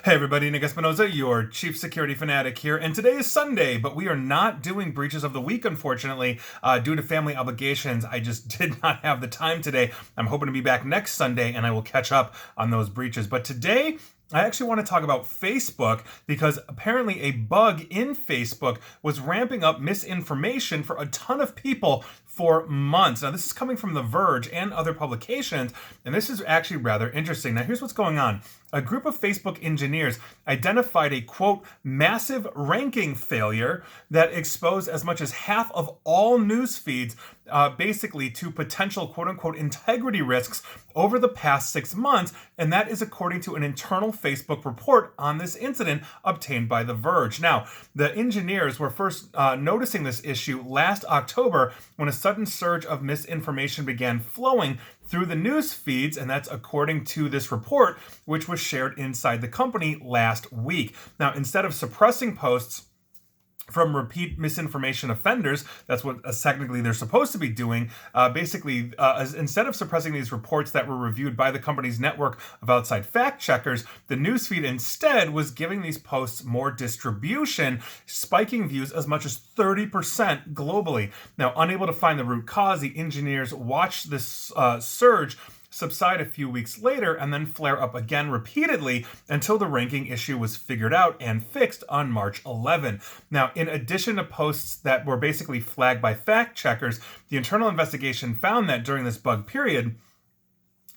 Hey everybody, Nick Espinoza, your chief security fanatic here, and today is Sunday, but we are not doing breaches of the week, unfortunately, due to family obligations. I just did not have the time today. I'm hoping to be back next Sunday, and I will catch up on those breaches. But today, I actually want to talk about Facebook because apparently a bug in Facebook was ramping up misinformation for a ton of people for months. Now, this is coming from The Verge and other publications, and this is actually rather interesting. Now, here's what's going on. A group of Facebook engineers identified a, quote, massive ranking failure that exposed as much as half of all news feeds basically to potential, quote unquote, integrity risks over the past 6 months. And that is according to an internal Facebook report on this incident obtained by The Verge. Now, the engineers were first noticing this issue last October when a sudden surge of misinformation began flowing through the news feeds, and that's according to this report, which was shared inside the company last week. Now, instead of suppressing posts from repeat misinformation offenders, that's what technically they're supposed to be doing. Instead of suppressing these reports that were reviewed by the company's network of outside fact checkers, the newsfeed instead was giving these posts more distribution, spiking views as much as 30% globally. Now, unable to find the root cause, the engineers watched this surge subside a few weeks later and then flare up again repeatedly until the ranking issue was figured out and fixed on March 11. Now, in addition to posts that were basically flagged by fact checkers, the internal investigation found that during this bug period,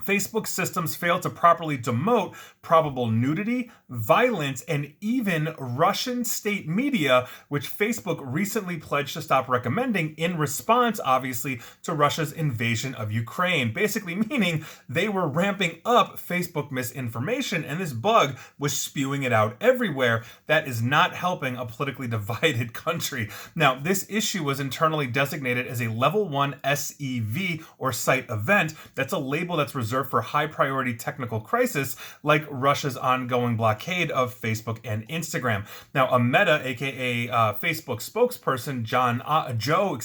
Facebook systems failed to properly demote probable nudity, violence, and even Russian state media, which Facebook recently pledged to stop recommending in response, obviously, to Russia's invasion of Ukraine. Basically meaning they were ramping up Facebook misinformation, and this bug was spewing it out everywhere. That is not helping a politically divided country. Now, this issue was internally designated as a Level 1 SEV, or site event. That's a label that's reserved for high priority technical crisis like Russia's ongoing blockade of Facebook and Instagram. Now, a Meta, aka Facebook spokesperson Joe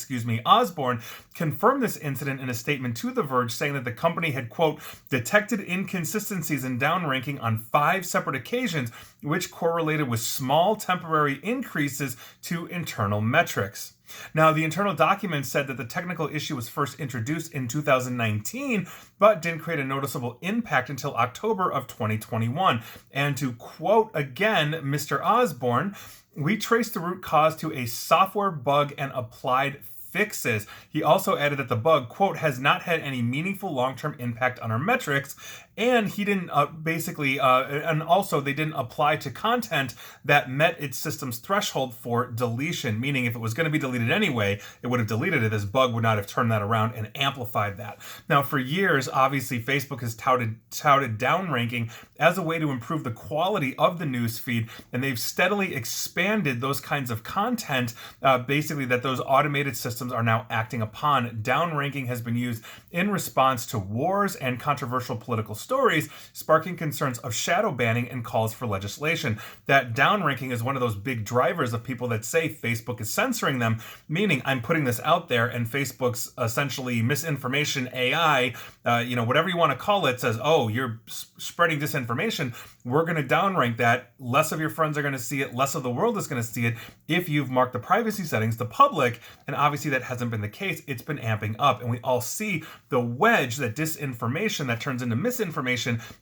Osborne, confirmed this incident in a statement to The Verge, saying that the company had, quote, detected inconsistencies in downranking on 5 separate occasions, which correlated with small temporary increases to internal metrics. Now, the internal document said that the technical issue was first introduced in 2019, but didn't create a noticeable impact until October of 2021. And to quote again Mr. Osborne, we traced the root cause to a software bug and applied fixes. He also added that the bug, quote, has not had any meaningful long-term impact on our metrics, and he didn't and also they didn't apply to content that met its system's threshold for deletion, meaning if it was going to be deleted anyway, it would have deleted it. This bug would not have turned that around and amplified that. Now, for years, obviously, Facebook has touted downranking as a way to improve the quality of the news feed, and they've steadily expanded those kinds of content, that those automated systems are now acting upon. Downranking has been used in response to wars and controversial political stories, sparking concerns of shadow banning and calls for legislation. That downranking is one of those big drivers of people that say Facebook is censoring them, meaning I'm putting this out there and Facebook's essentially misinformation AI, whatever you want to call it, says, oh, you're spreading disinformation. We're going to downrank that. Less of your friends are going to see it. Less of the world is going to see it if you've marked the privacy settings to public. And obviously that hasn't been the case. It's been amping up. And we all see the wedge that disinformation that turns into misinformation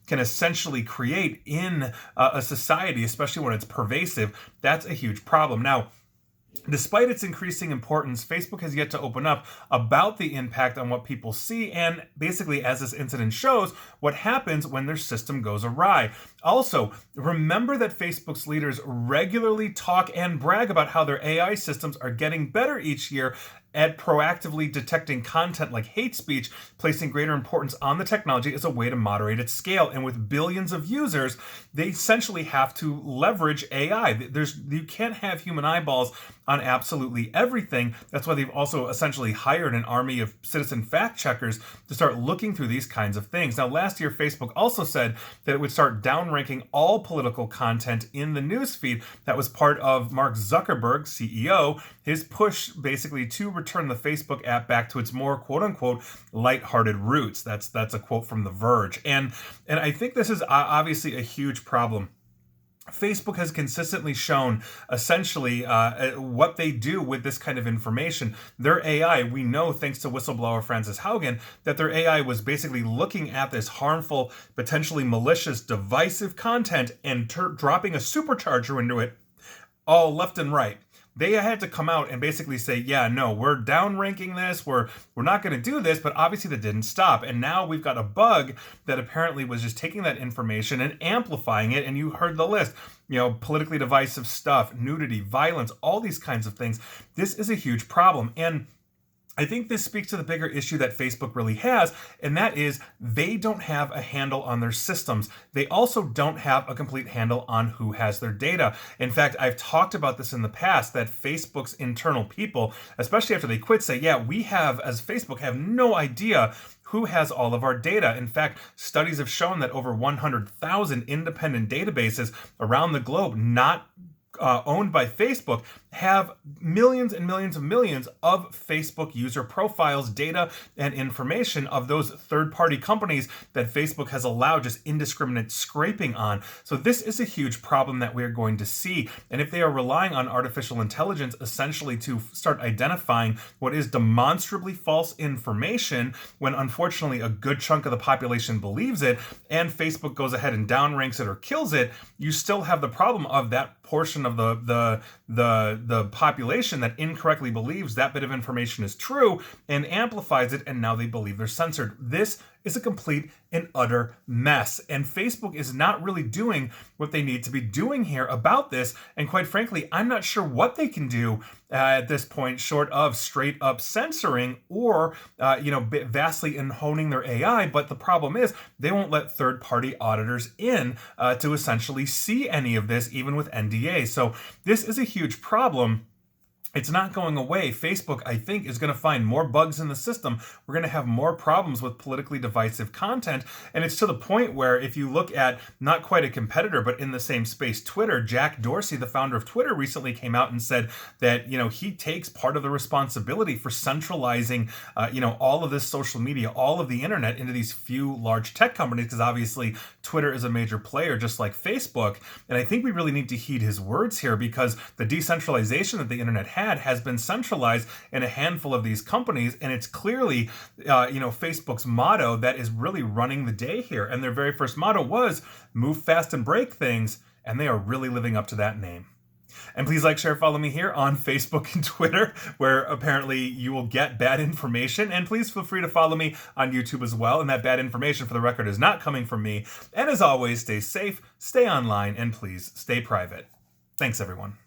can essentially create in a society, especially when it's pervasive. That's a huge problem. Now, despite its increasing importance, Facebook has yet to open up about the impact on what people see and basically, as this incident shows, what happens when their system goes awry. Also, remember that Facebook's leaders regularly talk and brag about how their AI systems are getting better each year at proactively detecting content like hate speech, placing greater importance on the technology as a way to moderate its scale. And with billions of users, they essentially have to leverage AI. You can't have human eyeballs on absolutely everything. That's why they've also essentially hired an army of citizen fact checkers to start looking through these kinds of things. Now, last year, Facebook also said that it would start downranking all political content in the newsfeed. That was part of Mark Zuckerberg, CEO, his push basically to return the Facebook app back to its more quote-unquote lighthearted roots. That's a quote from The Verge. And I think this is obviously a huge problem. Facebook has consistently shown essentially what they do with this kind of information. Their AI, we know thanks to whistleblower Frances Haugen, that their AI was basically looking at this harmful, potentially malicious, divisive content and dropping a supercharger into it all left and right. They had to come out and basically say, yeah, no, we're downranking this, we're not going to do this, but obviously that didn't stop. And now we've got a bug that apparently was just taking that information and amplifying it, and you heard the list. Politically divisive stuff, nudity, violence, all these kinds of things. This is a huge problem. And I think this speaks to the bigger issue that Facebook really has, and that is they don't have a handle on their systems. They also don't have a complete handle on who has their data. In fact, I've talked about this in the past, that Facebook's internal people, especially after they quit, say, yeah, we have, as Facebook, have no idea who has all of our data. In fact, studies have shown that over 100,000 independent databases around the globe, not owned by Facebook, have millions and millions of Facebook user profiles, data, and information of those third-party companies that Facebook has allowed just indiscriminate scraping on. So this is a huge problem that we're going to see. And if they are relying on artificial intelligence essentially to start identifying what is demonstrably false information, when unfortunately a good chunk of the population believes it, and Facebook goes ahead and downranks it or kills it, you still have the problem of that portion of the population that incorrectly believes that bit of information is true and amplifies it, and now they believe they're censored. This is a complete and utter mess, and Facebook is not really doing what they need to be doing here about this. And quite frankly, I'm not sure what they can do at this point, short of straight up censoring or vastly in honing their AI. But the problem is they won't let third-party auditors in to essentially see any of this, even with NDA. So this is a huge problem. It's not going away. Facebook, I think, is going to find more bugs in the system. We're going to have more problems with politically divisive content. And it's to the point where if you look at not quite a competitor, but in the same space, Twitter, Jack Dorsey, the founder of Twitter, recently came out and said that, he takes part of the responsibility for centralizing, all of this social media, all of the internet into these few large tech companies, because obviously Twitter is a major player, just like Facebook. And I think we really need to heed his words here, because the decentralization that the internet has been centralized in a handful of these companies, and it's clearly Facebook's motto that is really running the day here. And their very first motto was move fast and break things, and they are really living up to that name. And please like, share, follow me here on Facebook and Twitter, where apparently you will get bad information. And please feel free to follow me on YouTube as well. And that bad information, for the record, is not coming from me. And as always, stay safe, stay online, and please stay private. Thanks, everyone.